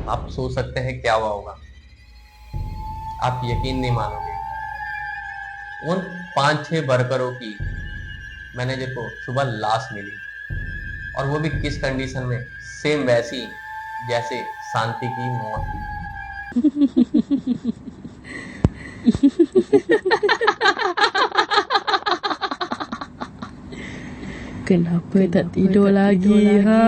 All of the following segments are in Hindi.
आप सोच सकते हैं क्या हुआ होगा। आप यकीन नहीं मानोगे, उन 5-6 वर्करों की मैनेजर को सुबह लाश मिली, और वो भी किस कंडीशन में, सेम वैसी जैसे शांति की मौत हुई थी। Kenapa tak tidur lagi, ha?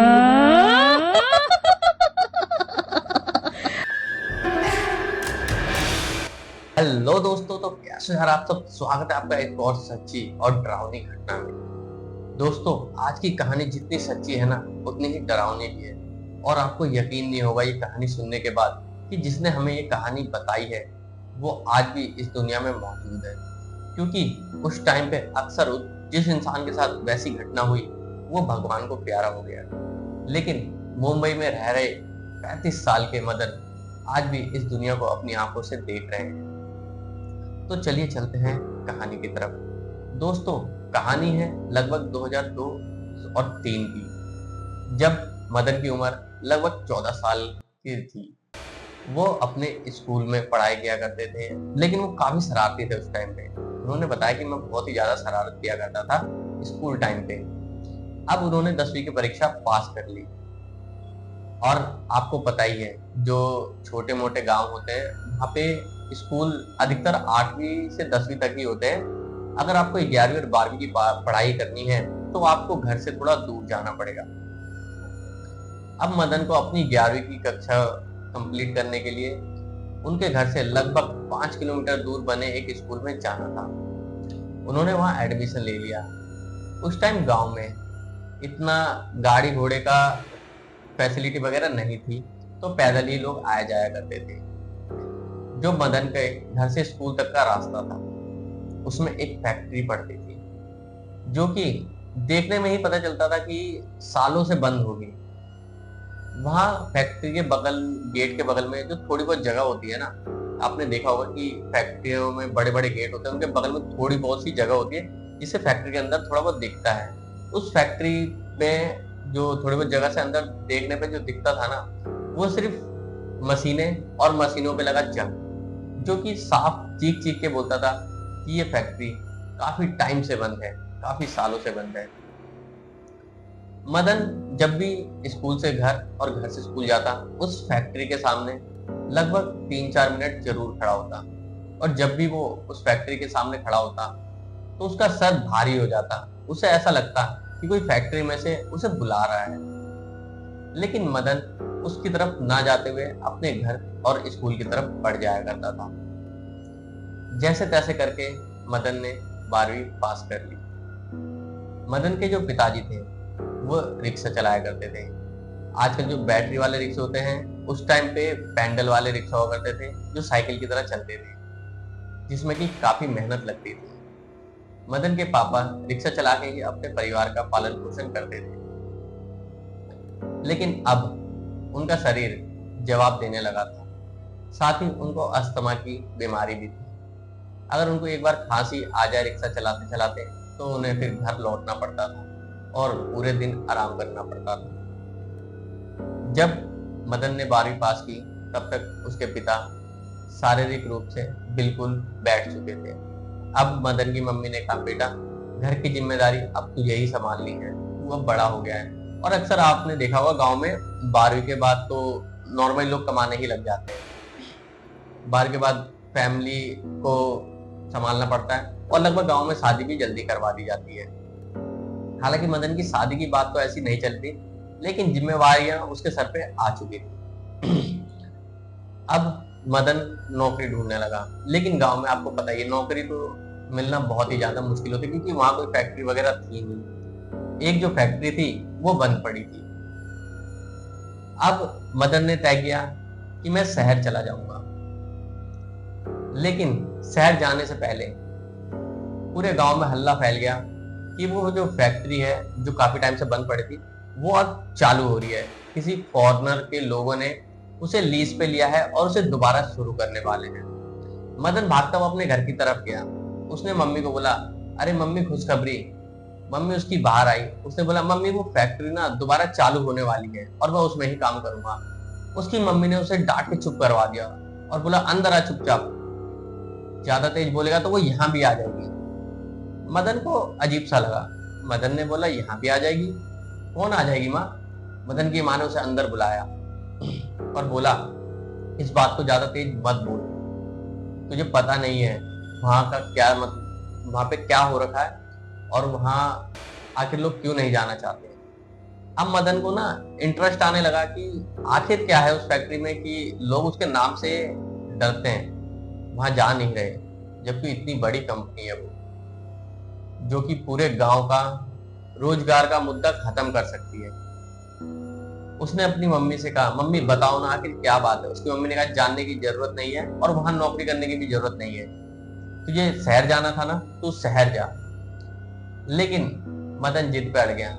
Hello दोस्तों, तो कैसे हैं आप सब। स्वागत है आपका एक और सच्ची और डरावनी घटना में। दोस्तों, आज की कहानी जितनी सच्ची है ना, उतनी ही डरावनी भी है। और आपको यकीन नहीं होगा ये कहानी सुनने के बाद कि जिसने हमें ये कहानी बताई है वो आज भी इस दुनिया में मौजूद है। क्योंकि उस टाइम पे अक्सर जिस इंसान के साथ वैसी घटना हुई वो भगवान को प्यारा हो गया। लेकिन मुंबई में रह रहे 35 साल के मदन आज भी इस दुनिया को अपनी आंखों से देख रहे हैं। तो चलिए चलते हैं कहानी की तरफ। दोस्तों, कहानी है लगभग 2002 और 3 की, जब मदन की उम्र लगभग 14 साल की थी। वो अपने स्कूल में पढ़ाई किया करते थे, लेकिन वो काफी शरारती थे उस टाइम पे। उन्होंने बताया कि मैं बहुत ही ज्यादा शरारत किया करता था स्कूल टाइम पे। अब उन्होंने 10वीं की परीक्षा पास कर ली, और आपको पता ही है जो छोटे मोटे गांव होते हैं वहाँ पे स्कूल अधिकतर 8वीं से 10वीं तक ही होते हैं। अगर आपको 11वीं और 12वीं की पढ़ाई करनी है तो आपको घर से थोड़ा दूर जाना पड़ेगा। अब मदन को अपनी 11वीं की कक्षा कंप्लीट करने के लिए उनके घर से लगभग 5 किलोमीटर दूर बने एक स्कूल में जाना था। उन्होंने वहां एडमिशन ले लिया। उस टाइम गांव में इतना गाड़ी घोड़े का फैसिलिटी वगैरह नहीं थी, तो पैदल ही लोग आया जाया करते थे। जो मदन के घर से स्कूल तक का रास्ता था उसमें एक फैक्ट्री पड़ती थी, जो कि देखने में ही पता चलता था कि सालों से बंद होगी। वहां फैक्ट्री के बगल, गेट के बगल में जो थोड़ी बहुत जगह होती है ना, आपने देखा होगा कि फैक्ट्रियों में बड़े बड़े गेट होते हैं, उनके बगल में थोड़ी बहुत सी जगह होती है जिससे फैक्ट्री के अंदर थोड़ा बहुत दिखता है। उस फैक्ट्री में जो थोड़ी बहुत जगह से अंदर देखने पे जो दिखता था ना, वो सिर्फ मशीनें और मशीनों पे लगा जंग, जो कि साफ चीख चीख के बोलता था कि ये फैक्ट्री काफी टाइम से बंद है, काफी सालों से बंद है। मदन जब भी स्कूल से घर और घर से स्कूल जाता, उस फैक्ट्री के सामने लगभग 3-4 मिनट जरूर खड़ा होता। और जब भी वो उस फैक्ट्री के सामने खड़ा होता तो उसका सर भारी हो जाता। उसे ऐसा लगता कि कोई फैक्ट्री में से उसे बुला रहा है। लेकिन मदन उसकी तरफ ना जाते हुए अपने घर और स्कूल की तरफ बढ़ जाया करता था। जैसे तैसे करके मदन ने 12वीं पास कर ली। मदन के जो पिताजी थे वो रिक्शा चलाया करते थे। आजकल जो बैटरी वाले रिक्शे होते हैं, उस टाइम पे पैडल वाले रिक्शा हुआ करते थे जो साइकिल की तरह चलते थे, जिसमें कि काफी मेहनत लगती थी। मदन के पापा रिक्शा चला के ही अपने परिवार का पालन पोषण करते थे। लेकिन अब उनका शरीर जवाब देने लगा था, साथ ही उनको अस्थमा की बीमारी भी थी। अगर उनको एक बार खांसी आ जाए रिक्शा चलाते चलाते, तो उन्हें फिर घर लौटना पड़ता था और पूरे दिन आराम करना पड़ता था। जब मदन ने 12वीं पास की, तब तक उसके पिता शारीरिक रूप से बिल्कुल बैठ चुके थे। अब मदन की मम्मी ने कहा, बेटा घर की जिम्मेदारी अब तुझे ही संभालनी है, तू अब बड़ा हो गया है। और अक्सर आपने देखा होगा गांव में 12वीं के बाद तो नॉर्मल लोग कमाने ही लग जाते हैं। 12वीं के बाद फैमिली को संभालना पड़ता है, और लगभग गांव में शादी भी जल्दी करवा दी जाती है। हालांकि मदन की शादी की बात तो ऐसी नहीं चलती, लेकिन जिम्मेवारियां उसके सर पे आ चुकी थी। अब मदन नौकरी ढूंढने लगा, लेकिन गांव में आपको पता ही है नौकरी तो मिलना बहुत ही ज्यादा मुश्किल होती, क्योंकि वहां कोई फैक्ट्री वगैरह थी नहीं। एक जो फैक्ट्री थी वो बंद पड़ी थी। अब मदन ने तय किया कि मैं शहर चला जाऊंगा। लेकिन शहर जाने से पहले पूरे गांव में हल्ला फैल गया कि वो जो फैक्ट्री है जो काफी टाइम से बंद पड़ी थी, वो अब चालू हो रही है। किसी फॉरेनर के लोगों ने उसे लीज पे लिया है और उसे दोबारा शुरू करने वाले हैं। मदन भागता हुआ अपने घर की तरफ गया। उसने मम्मी को बोला, अरे मम्मी खुशखबरी। मम्मी उसकी बाहर आई। उसने बोला, मम्मी वो फैक्ट्री ना दोबारा चालू होने वाली है और मैं उसमें ही काम करूंगा। उसकी मम्मी ने उसे डांट के चुप करवा दिया और बोला अंदर आ चुपचाप, ज्यादा तेज बोलेगा तो वो यहाँ भी आ जाएगी। मदन को अजीब सा लगा। मदन ने बोला यहाँ भी आ जाएगी? कौन आ जाएगी माँ? मदन की माँ ने उसे अंदर बुलाया और बोला इस बात को ज्यादा तेज मत बोल, तुझे पता नहीं है वहां का क्या वहां पे क्या हो रखा है और वहां आखिर लोग क्यों नहीं जाना चाहते। अब मदन को ना इंटरेस्ट आने लगा कि आखिर क्या है उस फैक्ट्री में कि लोग उसके नाम से डरते हैं, वहां जा नहीं रहे, जबकि इतनी बड़ी कंपनी है वो, जो कि पूरे गांव का रोजगार का मुद्दा खत्म कर सकती है। उसने अपनी मम्मी से कहा मम्मी बताओ ना आखिर क्या बात है। उसकी मम्मी ने कहा जानने की जरूरत नहीं है और वहां नौकरी करने की भी जरूरत नहीं है, तुझे शहर जाना था ना, तू शहर जा। लेकिन मदन जिद पे अड़ गया।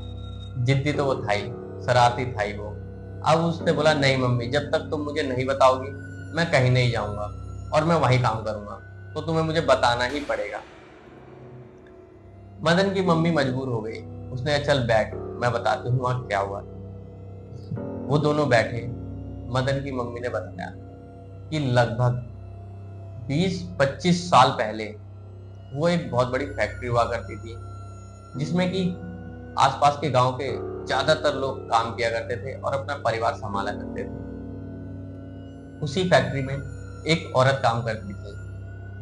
जिद्दी तो वो था ही, शरारती था ही वो। अब उसने बोला नहीं मम्मी, जब तक तुम मुझे नहीं बताओगी मैं कहीं नहीं जाऊंगा और मैं वहीं काम करूंगा, तो तुम्हें मुझे बताना ही पड़ेगा। मदन की मम्मी मजबूर हो गई। उसने कहा चल बैठ, मैं बताती हूँ वहां क्या हुआ। वो दोनों बैठे। मदन की मम्मी ने बताया कि लगभग 20-25 साल पहले वो एक बहुत बड़ी फैक्ट्री हुआ करती थी, जिसमें कि आसपास के गांव के ज्यादातर लोग काम किया करते थे और अपना परिवार संभाला करते थे। उसी फैक्ट्री में एक औरत काम करती थी,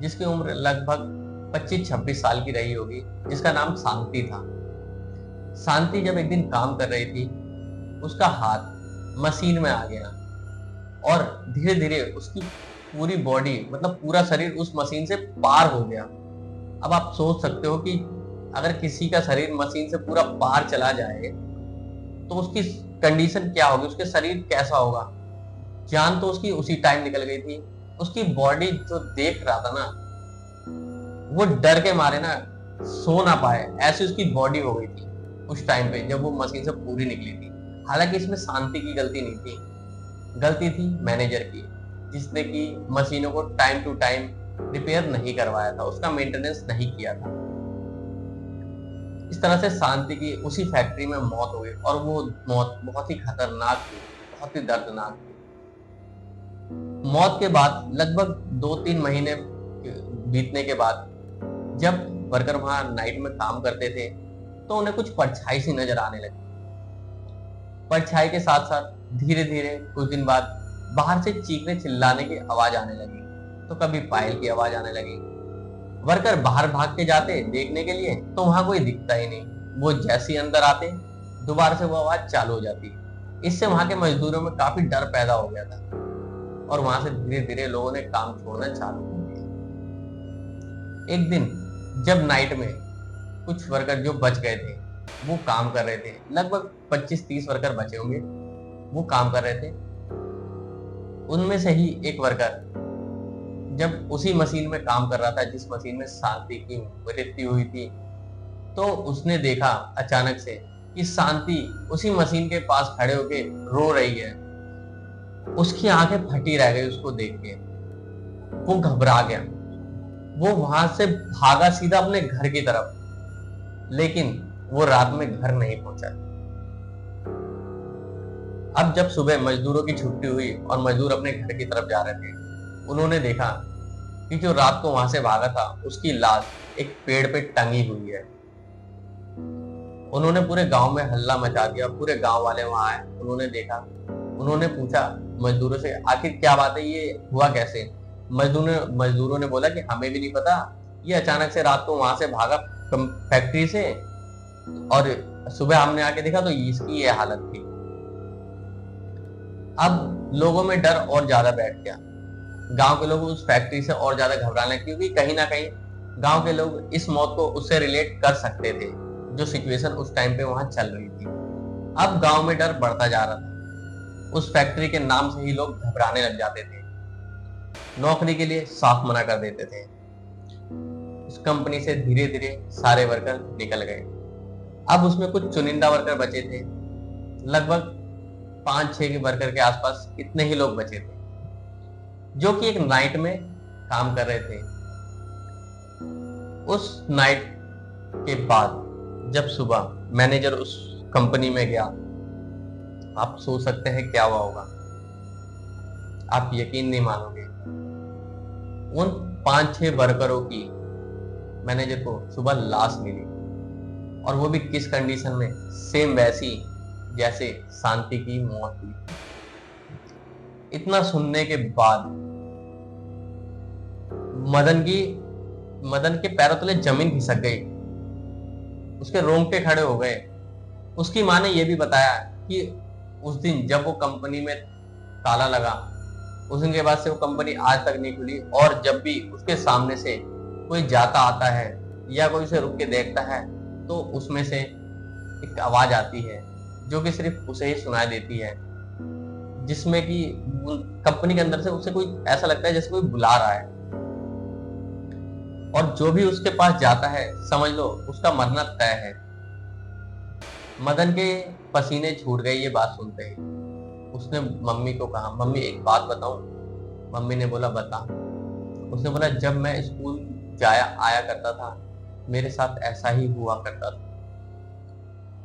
जिसकी उम्र लगभग 25-26 साल की रही होगी, जिसका नाम शांति था। शांति जब एक दिन काम कर रही थी, उसका हाथ मशीन में आ गया और धीरे धीरे उसकी पूरी बॉडी, मतलब पूरा शरीर उस मशीन से पार हो गया। अब आप सोच सकते हो कि अगर किसी का शरीर मशीन से पूरा पार चला जाए तो उसकी कंडीशन क्या होगी, उसके शरीर कैसा होगा। जान तो उसकी उसी टाइम निकल गई थी। उसकी बॉडी जो देख रहा था ना, वो डर के मारे ना सो ना पाए, ऐसी उसकी बॉडी हो गई थी उस टाइम पे जब वो मशीन से पूरी निकली थी। हालांकि इसमें शांति की गलती नहीं थी, गलती थी मैनेजर की, जिसने कि मशीनों को टाइम टू टाइम रिपेयर नहीं करवाया था, उसका मेंटेनेंस नहीं किया था। इस तरह से शांति की उसी फैक्ट्री में मौत हो गई और वो मौत बहुत ही खतरनाक थी, बहुत ही दर्दनाक थी। मौत के बाद लगभग 2-3 महीने बीतने के बाद जब वर्कर वहां नाइट में काम करते थे तो उन्हें कुछ परछाई सी नजर आने लगी। परछाई के साथ साथ धीरे धीरे कुछ दिन बाद बाहर से चीखने चिल्लाने की आवाज आने लगी, तो कभी पायल की आवाज आने लगी। वर्कर बाहर भाग के जाते देखने के लिए तो वहां कोई दिखता ही नहीं। वो जैसे ही अंदर आते दोबारा से वो आवाज चालू हो जाती। इससे वहां के मजदूरों में काफी डर पैदा हो गया था और वहां से धीरे धीरे लोगों ने काम छोड़ना चालू कर दिया। एक दिन जब नाइट में कुछ वर्कर जो बच गए थे वो काम कर रहे थे, लगभग 25-30 वर्कर बचे होंगे, वो काम कर रहे थे। उनमें से ही एक वर्कर जब उसी मशीन में काम कर रहा था जिस मशीन में शांति की मृत्यु हुई थी, तो उसने देखा अचानक से कि शांति उसी मशीन के पास खड़े होके रो रही है। उसकी आंखें फटी रह गई उसको देख के। वो घबरा गया, वो वहां से भागा सीधा अपने घर की तरफ, लेकिन वो रात में घर नहीं पहुंचा। अब जब सुबह मजदूरों की छुट्टी हुई और मजदूर अपने घर की तरफ जा रहे थे, उन्होंने देखा कि जो रात को वहां से भागा था उसकी लाश एक पेड़ पे टंगी हुई है। उन्होंने पूरे गांव में हल्ला मचा दिया, पूरे गांव वाले वहां आए, उन्होंने देखा, उन्होंने पूछा मजदूरों से आखिर क्या बात है, ये हुआ कैसे। मजदूरों ने बोला कि हमें भी नहीं पता, ये अचानक से रात को वहां से भागा फैक्ट्री से और सुबह हमने आके देखा तो इसकी ये हालत थी। अब लोगों में डर और ज्यादा बैठ गया। गांव के लोग उस फैक्ट्री से और ज्यादा घबराने लगे, क्योंकि कहीं ना कहीं गांव के लोग इस मौत को उससे रिलेट कर सकते थे जो सिचुएशन उस टाइम पे वहां चल रही थी। अब गांव में डर बढ़ता जा रहा था। उस फैक्ट्री के नाम से ही लोग घबराने लग जाते थे, नौकरी के लिए साफ मना कर देते थे। उस कंपनी से धीरे धीरे सारे वर्कर निकल गए। अब उसमें कुछ चुनिंदा वर्कर बचे थे, लगभग 5-6 के वर्कर के आसपास इतने ही लोग बचे थे, जो कि एक नाइट में काम कर रहे थे। उस नाइट के बाद जब सुबह मैनेजर उस कंपनी में गया, आप सोच सकते हैं क्या हुआ होगा। आप यकीन नहीं मानोगे, उन 5-6 वर्करों की मैनेजर को सुबह लाश मिली, और वो भी किस कंडीशन में, सेम वैसी जैसे शांति की मौत हुई। इतना सुनने के बाद मदन के पैरों तले जमीन खिसक गई, उसके रोंगटे खड़े हो गए। उसकी माँ ने यह भी बताया कि उस दिन जब वो कंपनी में ताला लगा, उस दिन के बाद से वो कंपनी आज तक नहीं खुली, और जब भी उसके सामने से कोई जाता आता है या कोई उसे रुक के देखता है तो उसमें से एक आवाज आती है जो कि सिर्फ उसे ही सुनाई देती है, जिसमें कि कंपनी के अंदर से उसे कोई ऐसा लगता है जैसे कोई बुला रहा है। और जो भी उसके पास जाता है समझ लो उसका मरना तय है। मदन के पसीने छूट गए ये बात सुनते ही। उसने मम्मी को कहा, मम्मी एक बात बताऊं? मम्मी ने बोला बता। उसने बोला जब मैं स्कूल आया करता था मेरे साथ ऐसा ही हुआ करता था।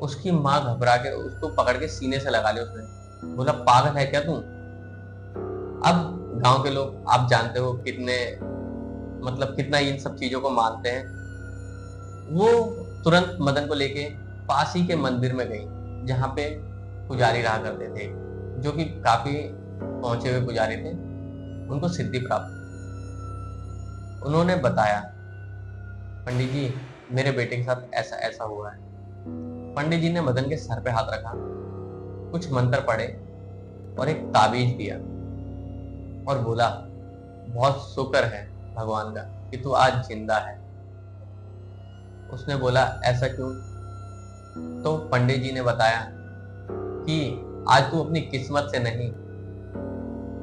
उसकी माँ घबरा के उसको पकड़ के सीने से लगा लिया। उसने बोला पागल है क्या तू? अब गांव के लोग आप जानते हो कितना इन सब चीजों को मानते हैं। वो तुरंत मदन को लेके पास ही के मंदिर में गई जहां पे पुजारी रहा करते थे, जो कि काफी पहुंचे हुए पुजारी थे। उनको सिद्धि प्राप्त। उन्होंने बताया पंडित जी मेरे बेटे के साथ ऐसा ऐसा हुआ है। पंडित जी ने मदन के सर पे हाथ रखा, कुछ मंत्र पढ़े और एक ताबीज दिया और बोला बहुत शुक्र है भगवान का कि तू आज जिंदा है। उसने बोला ऐसा क्यों? तो पंडित जी ने बताया कि आज तू अपनी किस्मत से नहीं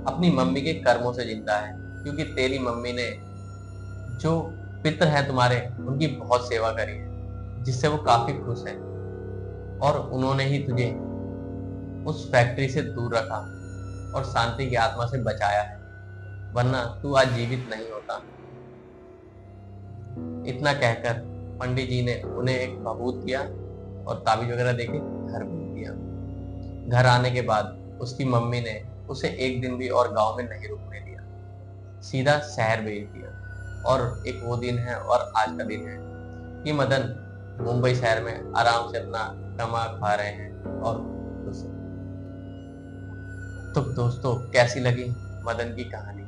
अपनी मम्मी के कर्मों से जिंदा है, क्योंकि तेरी मम्मी ने जो पितर है तुम्हारे उनकी बहुत सेवा करी है, जिससे वो काफी खुश है, और उन्होंने ही तुझे उस फैक्ट्री से दूर रखा और शांति की आत्मा से बचाया है, वरना तू आज जीवित नहीं होता। इतना कहकर पंडित जी ने उन्हें एक भभूत दिया और ताबीज वगैरह देके घर भेज दिया। घर आने के बाद उसकी मम्मी ने उसे एक दिन भी और गांव में नहीं रुकने दिया, सीधा शहर भेज दिया। और एक वो दिन है और आज का दिन है कि मदन मुंबई शहर में आराम से अपना कमा खा रहे हैं और खुश हैं। तो दोस्तों कैसी लगी मदन की कहानी?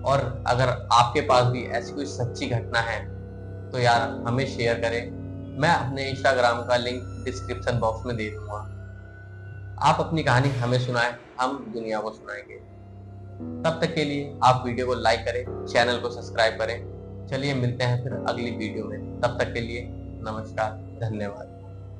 और अगर आपके पास भी ऐसी कोई सच्ची घटना है तो यार हमें शेयर करें। मैं अपने इंस्टाग्राम का लिंक डिस्क्रिप्शन बॉक्स में दे दूंगा। आप अपनी कहानी हमें सुनाएं, हम दुनिया को सुनाएंगे। तब तक के लिए आप वीडियो को लाइक करें, चैनल को सब्सक्राइब करें। चलिए मिलते हैं फिर अगली वीडियो में। तब तक के लिए नमस्कार, धन्यवाद।